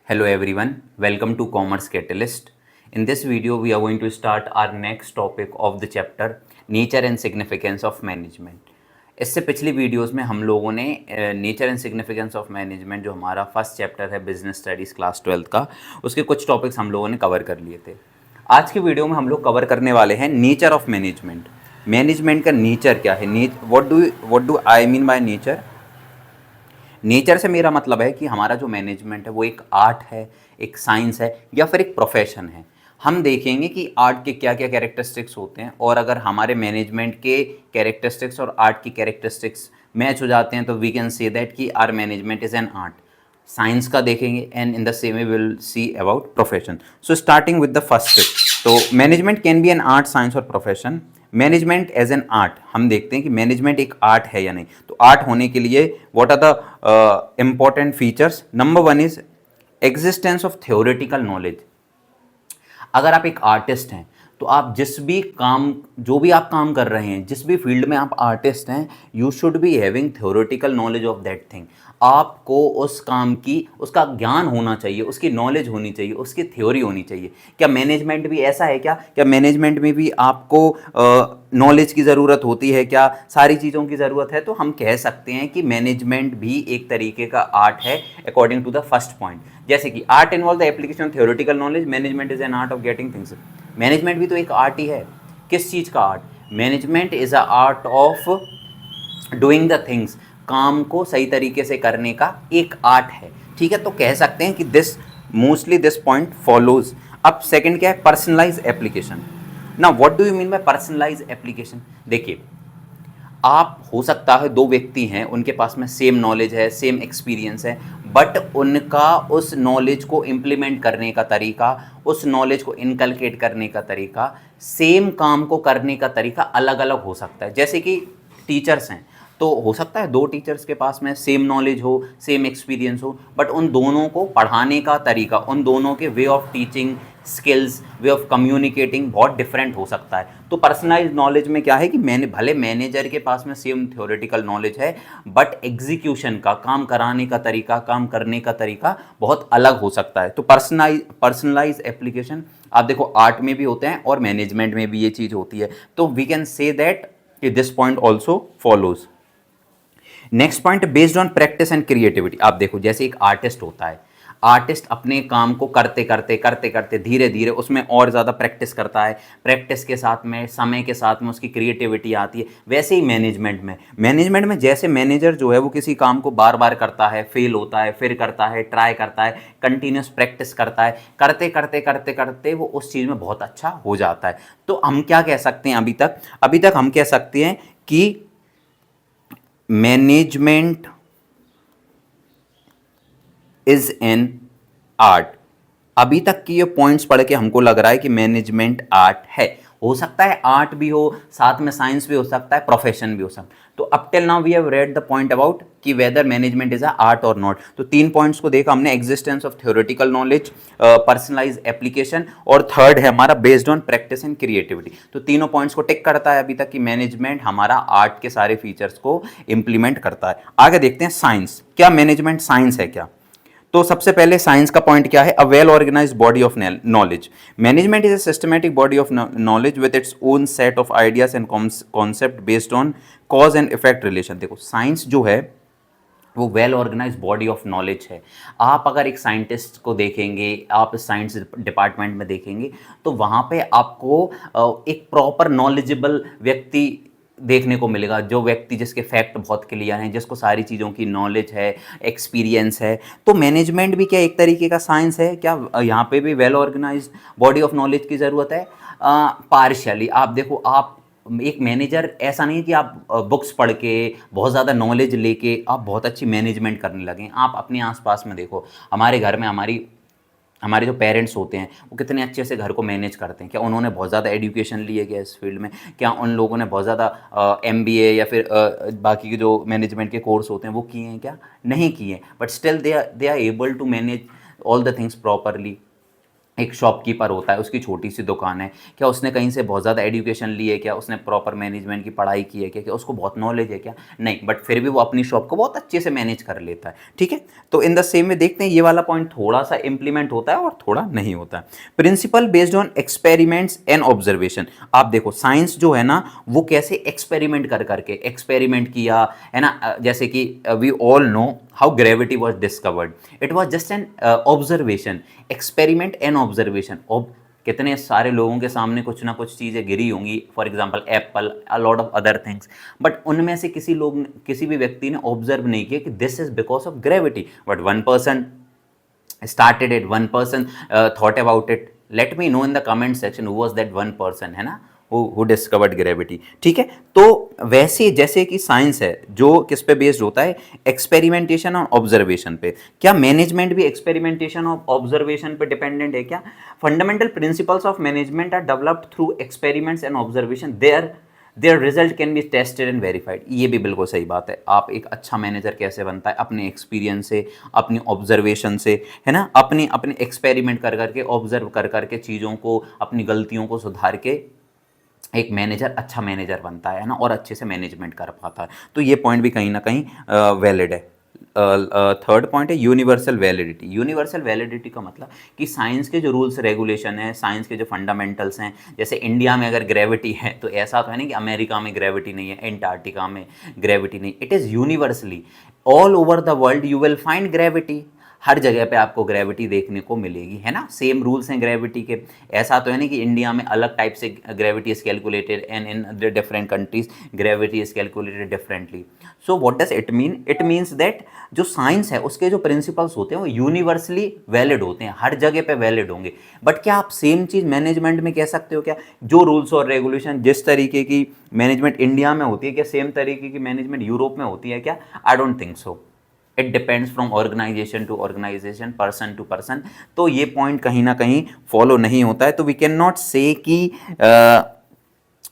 Hello everyone, welcome to Commerce Catalyst. In this video, we are going to start our next topic of the chapter Nature and Significance of Management. इससे पिछली videos में हम लोगों ने nature and significance of management जो हमारा first chapter है business studies class 12 का, उसके कुछ टॉपिक्स हम लोगों ने कवर कर लिए थे। आज की वीडियो में हम लोग कवर करने वाले हैं नेचर ऑफ मैनेजमेंट। मैनेजमेंट का नेचर क्या है, what do I mean by nature. Nature से मेरा मतलब है कि हमारा जो मैनेजमेंट है वो एक आर्ट है, एक साइंस है या फिर एक प्रोफेशन है। हम देखेंगे कि आर्ट के क्या क्या कैरेक्टरिस्टिक्स होते हैं और अगर हमारे मैनेजमेंट के कैरेक्टरिस्टिक्स और आर्ट की कैरेक्टरिस्टिक्स मैच हो जाते हैं तो वी कैन से दैट कि our management is an art. Science का देखेंगे and in the same way will see about profession. So starting with the first, तो management can be an art, science और profession. Management as an art, हम देखते हैं कि management एक art है या नहीं। तो आर्ट होने के लिए what are the important features. Number one is existence of theoretical knowledge. अगर आप एक आर्टिस्ट हैं तो आप जिस भी काम, जो भी आप काम कर रहे हैं, जिस भी फील्ड में आप आर्टिस्ट हैं, you should be having theoretical knowledge of that thing. आपको उस काम की, उसका ज्ञान होना चाहिए, उसकी नॉलेज होनी चाहिए, उसकी थ्योरी होनी चाहिए। क्या मैनेजमेंट भी ऐसा है क्या मैनेजमेंट में भी आपको नॉलेज की ज़रूरत होती है? क्या सारी चीज़ों की ज़रूरत है? तो हम कह सकते हैं कि मैनेजमेंट भी एक तरीके का आर्ट है according to the first point. जैसे कि art involve the application of theoretical knowledge, management is an art of getting things. Management भी तो एक आर्ट ही है। किस चीज़ का art? Management is a art of doing the things, काम को सही तरीके से करने का एक आर्ट है। ठीक है, तो कह सकते हैं कि this mostly this point follows. अब सेकंड क्या है? Personalise application. ना what do you mean by personalise application? देखिए, आप हो सकता है दो व्यक्ति हैं, उनके पास में सेम नॉलेज है, सेम एक्सपीरियंस है, बट उनका उस नॉलेज को इम्प्लीमेंट करने का तरीका, उस नॉलेज को इनकलकेट करने का तरीका, सेम काम को करने का तरीका अलग अलग हो सकता है। जैसे कि टीचर्स हैं, तो हो सकता है दो टीचर्स के पास में सेम नॉलेज हो, सेम एक्सपीरियंस हो, बट उन दोनों को पढ़ाने का तरीका, उन दोनों के way of teaching skills, way of communicating बहुत डिफरेंट हो सकता है। तो पर्सनलाइज नॉलेज में क्या है कि मैंने भले मैनेजर के पास में सेम थ्योरेटिकल नॉलेज है, बट एग्जीक्यूशन का, काम कराने का तरीका, काम करने का तरीका बहुत अलग हो सकता है। तो पर्सनलाइज एप्लीकेशन आप देखो आर्ट में भी होते हैं और मैनेजमेंट में भी ये चीज़ होती है। तो वी कैन से दैट कि this point also follows. Next point, based on practice and creativity. आप देखो, जैसे एक आर्टिस्ट होता है, आर्टिस्ट अपने काम को करते करते करते करते धीरे धीरे उसमें और ज़्यादा प्रैक्टिस करता है। प्रैक्टिस के साथ में, समय के साथ में उसकी क्रिएटिविटी आती है। वैसे ही मैनेजमेंट में जैसे मैनेजर जो है वो किसी काम को बार बार करता है, फेल होता है, फिर करता है, ट्राई करता है, कंटिन्यूस प्रैक्टिस करता है, करते करते करते करते वो उस चीज़ में बहुत अच्छा हो जाता है। तो हम क्या कह सकते हैं? अभी तक हम कह सकते हैं कि मैनेजमेंट इज एन आर्ट। अभी तक की ये पॉइंट्स पढ़ के हमको लग रहा है कि मैनेजमेंट आर्ट है। हो सकता है आर्ट भी हो, साथ में साइंस भी हो सकता है, प्रोफेशन भी हो सकता है। तो up till now we have read the point about कि whether management is a art और नॉट। तो तीन पॉइंट्स को देखा हमने, existence of theoretical knowledge, personalise application, और थर्ड है हमारा based on practice and creativity. तो तीनों पॉइंट्स को टिक करता है अभी तक कि मैनेजमेंट हमारा आर्ट के सारे फीचर्स को इंप्लीमेंट करता है। आगे देखते हैं साइंस। क्या मैनेजमेंट साइंस है क्या? तो सबसे पहले साइंस का पॉइंट क्या है? A well organised body of knowledge. Management is a systematic body of knowledge with its own set of ideas and concept based on cause and effect relation. देखो, science जो है वो well organise body of knowledge है। आप अगर एक scientist को देखेंगे, आप साइंस डिपार्टमेंट में देखेंगे, तो वहाँ पे आपको एक प्रॉपर नॉलेजेबल व्यक्ति देखने को मिलेगा, जो व्यक्ति जिसके फैक्ट बहुत क्लियर हैं, जिसको सारी चीज़ों की नॉलेज है, एक्सपीरियंस है। तो मैनेजमेंट भी क्या एक तरीके का साइंस है क्या? यहाँ पे भी well organise body of knowledge की ज़रूरत है। पार्शियली आप देखो, आप एक मैनेजर ऐसा नहीं है कि आप बुक्स पढ़ के, बहुत ज़्यादा नॉलेज लेके आप बहुत अच्छी मैनेजमेंट करने लगें। आप अपने आसपास में देखो, हमारे घर में हमारे जो पेरेंट्स होते हैं वो कितने अच्छे से घर को मैनेज करते हैं। क्या उन्होंने बहुत ज़्यादा एजुकेशन ली है क्या इस फील्ड में? क्या उन लोगों ने बहुत ज़्यादा एमबीए या फिर बाकी के जो मैनेजमेंट के कोर्स होते हैं वो किए हैं क्या? नहीं किए, but still they are able to manage all the things properly. एक शॉपकीपर होता है, उसकी छोटी सी दुकान है, क्या उसने कहीं से बहुत ज़्यादा एजुकेशन ली है, क्या उसने प्रॉपर मैनेजमेंट की पढ़ाई की है, क्या उसको बहुत नॉलेज है क्या? नहीं, बट फिर भी वो अपनी शॉप को बहुत अच्छे से मैनेज कर लेता है। ठीक है, तो इन द सेम में देखते हैं ये वाला पॉइंट थोड़ा सा इंप्लीमेंट होता है और थोड़ा नहीं होता है। Principle based on experiments and observation. आप देखो साइंस जो है ना वो कैसे एक्सपेरिमेंट कर करके एक्सपेरिमेंट किया है ना, जैसे कि we all know how gravity was discovered, it was just an observation, experiment and observation. कितने सारे लोगों के सामने कुछ ना कुछ चीज़ें गिरी होंगी, for example Apple, a lot of other things, but उनमें से किसी भी व्यक्ति ने ऑब्जर्व नहीं किया कि this is because of gravity, but one person started it, one person thought about it. Let me know in the comment section who was that one person, है ना, who discovered gravity। ठीक है, तो वैसे जैसे कि साइंस है जो किस पे बेस्ड होता है, एक्सपेरिमेंटेशन और ऑब्जर्वेशन पे, क्या मैनेजमेंट भी एक्सपेरिमेंटेशन और ऑब्जर्वेशन पे डिपेंडेंट है क्या? Fundamental principles of management are developed through experiments and observation, their result can be tested and verified. ये भी बिल्कुल सही बात है। आप एक अच्छा मैनेजर कैसे बनता है? अपने एक्सपीरियंस से, अपनी ऑब्जर्वेशन से, है ना, अपने अपने एक्सपेरिमेंट कर करके, ऑब्जर्व कर करके चीज़ों को, अपनी गलतियों को सुधार के एक मैनेजर अच्छा मैनेजर बनता है ना, और अच्छे से मैनेजमेंट कर पाता है। तो ये पॉइंट भी कहीं ना कहीं वैलिड है। थर्ड पॉइंट है यूनिवर्सल वैलिडिटी। यूनिवर्सल वैलिडिटी का मतलब कि साइंस के जो रूल्स रेगुलेशन है, साइंस के जो फंडामेंटल्स हैं, जैसे इंडिया में अगर ग्रेविटी है तो ऐसा तो है नहीं कि अमेरिका में ग्रेविटी नहीं है, एंटार्क्टिका में ग्रेविटी नहीं, it is universally all over the world you will find gravity. हर जगह पे आपको ग्रेविटी देखने को मिलेगी, है ना, सेम रूल्स हैं ग्रेविटी के। ऐसा तो है नहीं कि इंडिया में अलग टाइप से gravity is calculated and in the different countries gravity is calculated differently. So what does it mean? It means that जो साइंस है उसके जो प्रिंसिपल्स होते हैं वो यूनिवर्सली वैलिड होते हैं, हर जगह पे वैलिड होंगे। बट क्या आप सेम चीज़ मैनेजमेंट में कह सकते हो क्या? जो रूल्स और रेगुलेशन जिस तरीके की मैनेजमेंट इंडिया में होती है, क्या सेम तरीके की मैनेजमेंट यूरोप में होती है क्या? I don't think so. It depends from organisation to organisation, person to person. तो ये पॉइंट कहीं ना कहीं फॉलो नहीं होता है। तो वी कैन नॉट से कि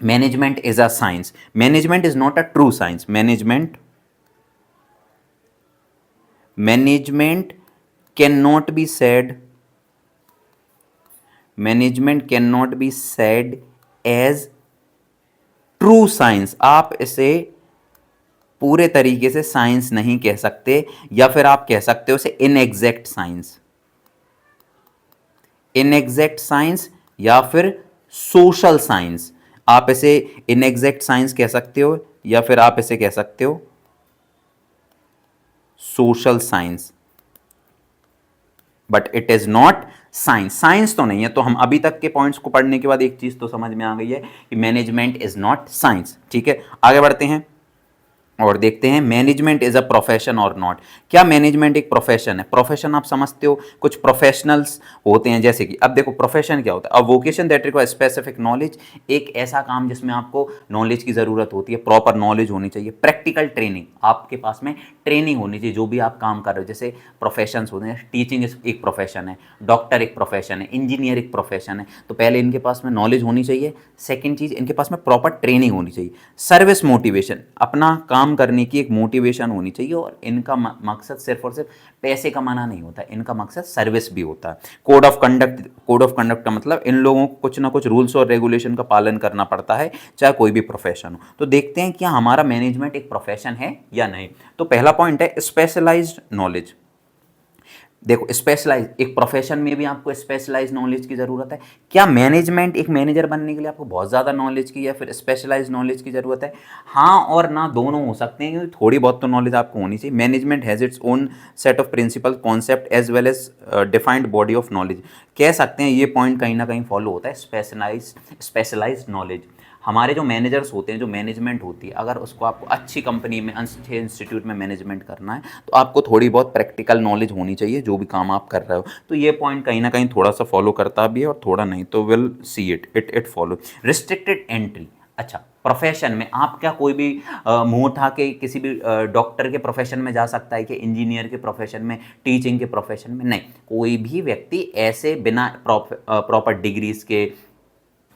management is a science. Management is not a true science. Management can not be said, management can not be said as true science. आप इसे पूरे तरीके से साइंस नहीं कह सकते, या फिर आप कह सकते हो इसे इनएग्जैक्ट साइंस, इनएग्जैक्ट साइंस या फिर सोशल साइंस। आप इसे इनएग्जैक्ट साइंस कह सकते हो या फिर आप इसे कह सकते हो social science, but it is not science. Science तो नहीं है। तो हम अभी तक के पॉइंट्स को पढ़ने के बाद एक चीज तो समझ में आ गई है कि मैनेजमेंट इज नॉट साइंस। ठीक है, आगे बढ़ते हैं और देखते हैं मैनेजमेंट इज अ प्रोफेशन और नॉट। क्या मैनेजमेंट एक प्रोफेशन है? प्रोफेशन आप समझते हो, कुछ प्रोफेशनल्स होते हैं, जैसे कि अब देखो प्रोफेशन क्या होता है? A vocation that require specific knowledge. एक ऐसा काम जिसमें आपको नॉलेज की ज़रूरत होती है, प्रॉपर नॉलेज होनी चाहिए, प्रैक्टिकल ट्रेनिंग, आपके पास में ट्रेनिंग होनी चाहिए जो भी आप काम कर रहे हो। जैसे प्रोफेशंस होते हैं, टीचिंग एक प्रोफेशन है, डॉक्टर एक प्रोफेशन है, इंजीनियर एक प्रोफेशन है। तो पहले इनके पास में नॉलेज होनी चाहिए, सेकेंड चीज़ इनके पास में प्रॉपर ट्रेनिंग होनी चाहिए, सर्विस मोटिवेशन, अपना काम करने की एक मोटिवेशन होनी चाहिए, और इनका मकसद सिर्फ और सिर्फ पैसे कमाना नहीं होता, इनका मकसद सर्विस भी होता है। Code of conduct, code of conduct का मतलब इन लोगों को कुछ ना कुछ रूल्स और रेगुलेशन का पालन करना पड़ता है, चाहे कोई भी प्रोफेशन हो। तो देखते हैं क्या हमारा मैनेजमेंट एक प्रोफेशन है या नहीं। तो पहला पॉइंट है स्पेशलाइज्ड नॉलेज। देखो स्पेशलाइज, एक प्रोफेशन में भी आपको स्पेशलाइज नॉलेज की ज़रूरत है। क्या मैनेजमेंट, एक मैनेजर बनने के लिए आपको बहुत ज़्यादा नॉलेज की या फिर स्पेशलाइज नॉलेज की ज़रूरत है? हाँ और ना, दोनों हो सकते हैं, क्योंकि थोड़ी बहुत तो नॉलेज आपको होनी चाहिए। Management has its own set of principle, concept as well as defined body of knowledge. कह सकते हैं ये पॉइंट कहीं ना कहीं फॉलो होता है, स्पेशलाइज नॉलेज। हमारे जो मैनेजर्स होते हैं, जो मैनेजमेंट होती है, अगर उसको आपको अच्छी कंपनी में, अच्छे इंस्टीट्यूट में मैनेजमेंट करना है, तो आपको थोड़ी बहुत प्रैक्टिकल नॉलेज होनी चाहिए जो भी काम आप कर रहे हो। तो ये पॉइंट कहीं ना कहीं थोड़ा सा फॉलो करता भी है और थोड़ा नहीं, तो will see it follow. Restricted entry. अच्छा, प्रोफेशन में आप क्या कोई भी मुंह उठा के किसी भी डॉक्टर के प्रोफेशन में जा सकता है कि इंजीनियर के प्रोफेशन में, टीचिंग के प्रोफेशन में? नहीं, कोई भी व्यक्ति ऐसे बिना प्रॉपर डिग्रीज के,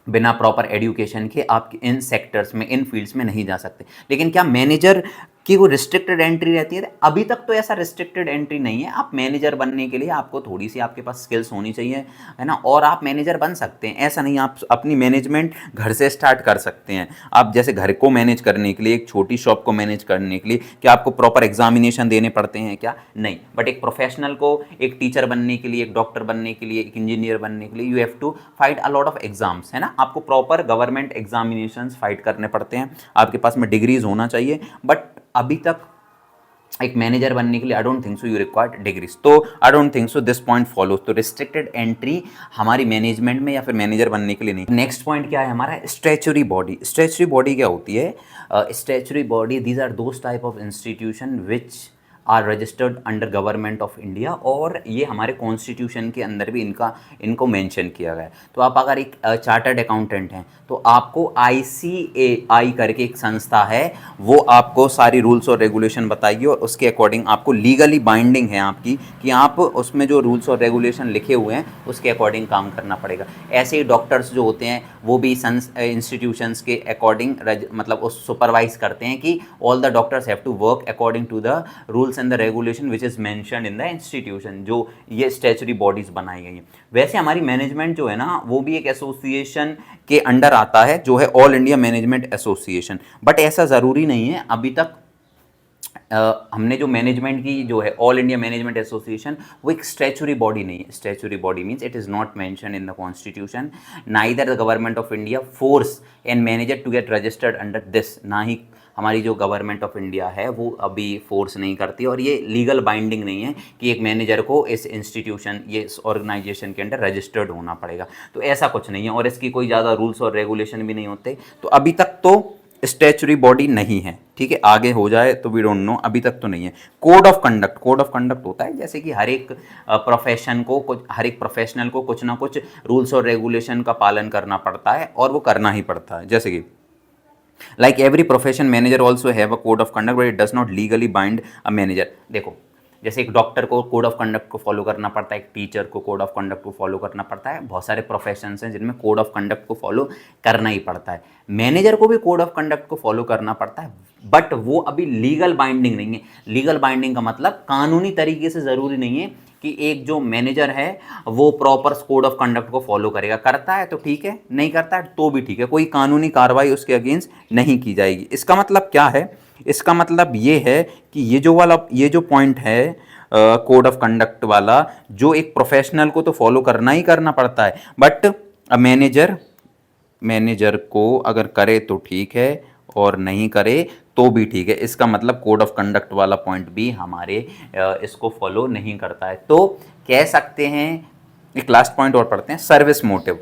बिना प्रॉपर एजुकेशन के आप इन सेक्टर्स में, इन फील्ड्स में नहीं जा सकते। लेकिन क्या मैनेजर कि वो रिस्ट्रिक्टेड एंट्री रहती है। अभी तक तो ऐसा रिस्ट्रिक्टेड एंट्री नहीं है। आप मैनेजर बनने के लिए आपको थोड़ी सी आपके पास स्किल्स होनी चाहिए, है ना, और आप मैनेजर बन सकते हैं। ऐसा नहीं, आप अपनी मैनेजमेंट घर से स्टार्ट कर सकते हैं। आप जैसे घर को मैनेज करने के लिए, एक छोटी शॉप को मैनेज करने के लिए क्या आपको प्रॉपर एग्जामिनेशन देने पड़ते हैं क्या? नहीं। बट एक प्रोफेशनल को, एक टीचर बनने के लिए, एक डॉक्टर बनने के लिए, एक इंजीनियर बनने के लिए, you have to fight a lot of exams, है ना। आपको प्रॉपर गवर्नमेंट एग्जामिनेशंस फाइट करने पड़ते हैं, आपके पास में डिग्रीज होना चाहिए। बट अभी तक एक मैनेजर बनने के लिए I don't think so you required degrees. तो I don't think so this point follow. तो रिस्ट्रिक्टेड एंट्री हमारी मैनेजमेंट में या फिर मैनेजर बनने के लिए नहीं। नेक्स्ट पॉइंट क्या है हमारा? Statutory body. स्टैच्यूरी बॉडी क्या होती है? Statutory body, these are those type of institution which are registered under government of India, और ये हमारे कॉन्स्टिट्यूशन के अंदर भी इनको मेंशन किया गया है। तो आप अगर एक चार्टर्ड अकाउंटेंट हैं तो आपको ICAI करके एक संस्था है, वो आपको सारी रूल्स और रेगुलेशन बताएगी और उसके अकॉर्डिंग आपको लीगली बाइंडिंग है आपकी कि आप उसमें जो रूल्स और रेगुलेशन लिखे हुए हैं उसके अकॉर्डिंग काम करना पड़ेगा। ऐसे ही डॉक्टर्स जो होते हैं वो भी इंस्टीट्यूशंस के अकॉर्डिंग मतलब उस सुपरवाइज करते हैं कि all the doctors have to work according to the rules and the regulation which is mentioned in the institution, जो ये स्टैच्यूटरी बॉडीज़ बनाई गई हैं। वैसे हमारी मैनेजमेंट जो है ना वो भी एक एसोसिएशन के अंडर आता है, जो है all India management association. But ऐसा ज़रूरी नहीं है। अभी तक हमने जो मैनेजमेंट की जो है ऑल इंडिया मैनेजमेंट एसोसिएशन, वो एक स्टैच्यूटरी बॉडी नहीं है। Statutory body means it is not mention in the constitution, neither the government of India force and manager to get registered under this. ना ही हमारी जो गवर्नमेंट ऑफ इंडिया है वो अभी फोर्स नहीं करती, और ये लीगल बाइंडिंग नहीं है कि एक मैनेजर को इस इंस्टीट्यूशन, ये इस ऑर्गेनाइजेशन के अंडर रजिस्टर्ड होना पड़ेगा। तो ऐसा कुछ नहीं है, और इसकी कोई ज़्यादा रूल्स और रेगुलेशन भी नहीं होते। तो अभी तक तो स्टैच्यूटरी बॉडी नहीं है, ठीक है। आगे हो जाए तो वी डोंट नो, अभी तक तो नहीं है। Code of conduct. Code of conduct होता है जैसे कि हर एक प्रोफेशन को, हर एक प्रोफेशनल को कुछ ना कुछ रूल्स और रेगुलेशन का पालन करना पड़ता है, और वो करना ही पड़ता है। जैसे कि like every profession manager also have a code of conduct but it does not legally bind a manager। देखो, जैसे एक डॉक्टर को कोड ऑफ कंडक्ट को फॉलो करना पड़ता है, एक टीचर को कोड ऑफ कंडक्ट को फॉलो करना पड़ता है, बहुत सारे प्रोफेशंस हैं जिनमें कोड ऑफ कंडक्ट को फॉलो करना ही पड़ता है। मैनेजर को भी कोड ऑफ कंडक्ट को फॉलो करना पड़ता है, बट वो अभी लीगल बाइंडिंग नहीं है। लीगल बाइंडिंग का मतलब कानूनी तरीके से ज़रूरी नहीं है कि एक जो मैनेजर है वो प्रॉपर कोड ऑफ कंडक्ट को फॉलो करेगा। करता है तो ठीक है, नहीं करता है तो भी ठीक है, कोई कानूनी कार्रवाई उसके अगेंस्ट नहीं की जाएगी। इसका मतलब क्या है? इसका मतलब ये है कि ये जो पॉइंट है कोड ऑफ कंडक्ट वाला, जो एक प्रोफेशनल को तो फॉलो करना ही करना पड़ता है, बट मैनेजर को अगर करे तो ठीक है और नहीं करे तो भी ठीक है। इसका मतलब कोड ऑफ कंडक्ट वाला पॉइंट भी हमारे इसको फॉलो नहीं करता है। तो कह सकते हैं, एक लास्ट पॉइंट और पढ़ते हैं, सर्विस मोटिव।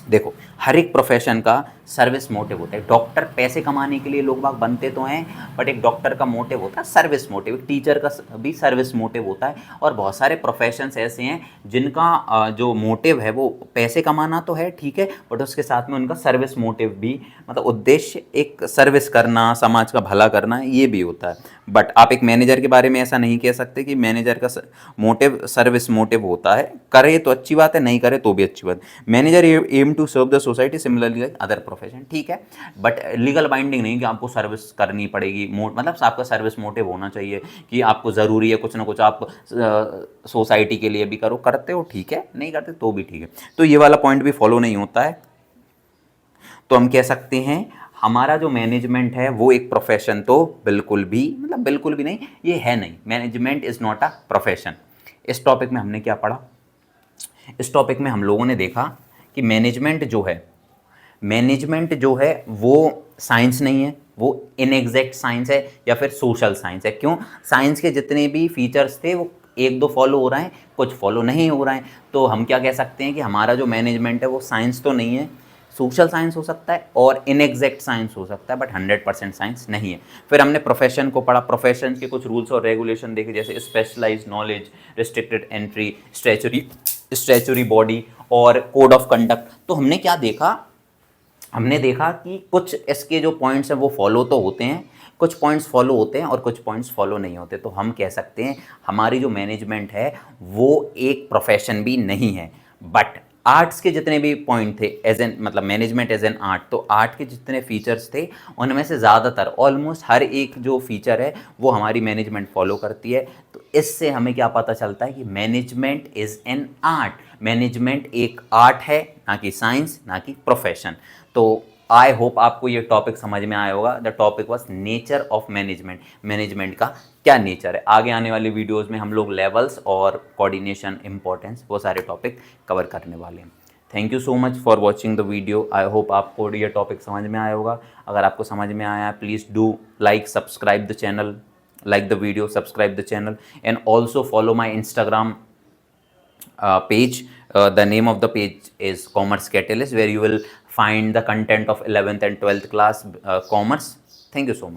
देखो, हर एक प्रोफेशन का सर्विस मोटिव होता है। डॉक्टर पैसे कमाने के लिए लोग बाग बनते तो हैं, बट एक डॉक्टर का मोटिव होता है सर्विस मोटिव। टीचर का भी सर्विस मोटिव होता है, और बहुत सारे प्रोफेशंस ऐसे हैं जिनका जो मोटिव है वो पैसे कमाना तो है, ठीक है, बट उसके साथ में उनका सर्विस मोटिव भी, मतलब उद्देश्य एक सर्विस करना, समाज का भला करना, ये भी होता है। बट आप एक मैनेजर के बारे में ऐसा नहीं कह सकते कि मैनेजर का मोटिव सर्विस मोटिव होता है। करे तो अच्छी बात है, नहीं करे तो भी अच्छी बात। Manager aim to serve the society similarly like other profession, ठीक है, बट लीगल बाइंडिंग नहीं कि आपको सर्विस करनी पड़ेगी। मतलब आपका सर्विस मोटिव होना चाहिए कि आपको ज़रूरी है कुछ ना कुछ आप सोसाइटी के लिए भी करो, करते हो ठीक है, नहीं करते तो भी ठीक है। तो ये वाला पॉइंट भी फॉलो नहीं होता है। तो हम कह सकते हैं हमारा जो मैनेजमेंट है वो एक प्रोफेशन तो बिल्कुल भी, मतलब बिल्कुल भी नहीं, ये है नहीं। Management is not a profession. इस टॉपिक में हमने क्या पढ़ा? इस टॉपिक में हम लोगों ने देखा कि मैनेजमेंट जो है वो साइंस नहीं है, वो इनएग्जैक्ट साइंस है या फिर सोशल साइंस है। क्यों? साइंस के जितने भी फीचर्स थे वो एक दो फॉलो हो रहे हैं, कुछ फॉलो नहीं हो रहे हैं। तो हम क्या कह सकते हैं कि हमारा जो मैनेजमेंट है वो साइंस तो नहीं है, सोशल साइंस हो सकता है और इनएग्जैक्ट साइंस हो सकता है, बट 100% साइंस नहीं है। फिर हमने प्रोफेशन को पढ़ा, प्रोफेशन के कुछ रूल्स और रेगुलेशन देखे, जैसे specialised knowledge, restricted entry, statutory body और कोड ऑफ कंडक्ट। तो हमने क्या देखा? हमने देखा कि कुछ इसके जो पॉइंट्स हैं वो फॉलो तो होते हैं, कुछ पॉइंट्स फॉलो होते हैं और कुछ पॉइंट्स फॉलो नहीं होते। तो हम कह सकते हैं हमारी जो मैनेजमेंट है वो एक प्रोफेशन भी नहीं है, बट आर्ट्स के जितने भी पॉइंट थे एज एन मतलब मैनेजमेंट एज एन आर्ट, तो आर्ट के जितने फीचर्स थे उनमें से ज़्यादातर ऑलमोस्ट हर एक जो फीचर है वो हमारी मैनेजमेंट फॉलो करती है। तो इससे हमें क्या पता चलता है कि management is an art, management एक आर्ट है, ना कि साइंस, ना कि प्रोफेशन। तो आई होप आपको ये टॉपिक समझ में आया होगा। The topic was nature of management, management का क्या नेचर है। आगे आने वाली वीडियोस में हम लोग लेवल्स और कोऑर्डिनेशन, इंपॉर्टेंस, वो सारे टॉपिक कवर करने वाले हैं। Thank you so much for watching the video. I hope आपको ये टॉपिक समझ में आया होगा। अगर आपको समझ में आया, please do like, subscribe the channel, like the video, subscribe the channel, and also follow my Instagram page. The name of the page is Commerce Catalyst, where you will find the content of 11th and 12th class commerce. Thank you so much.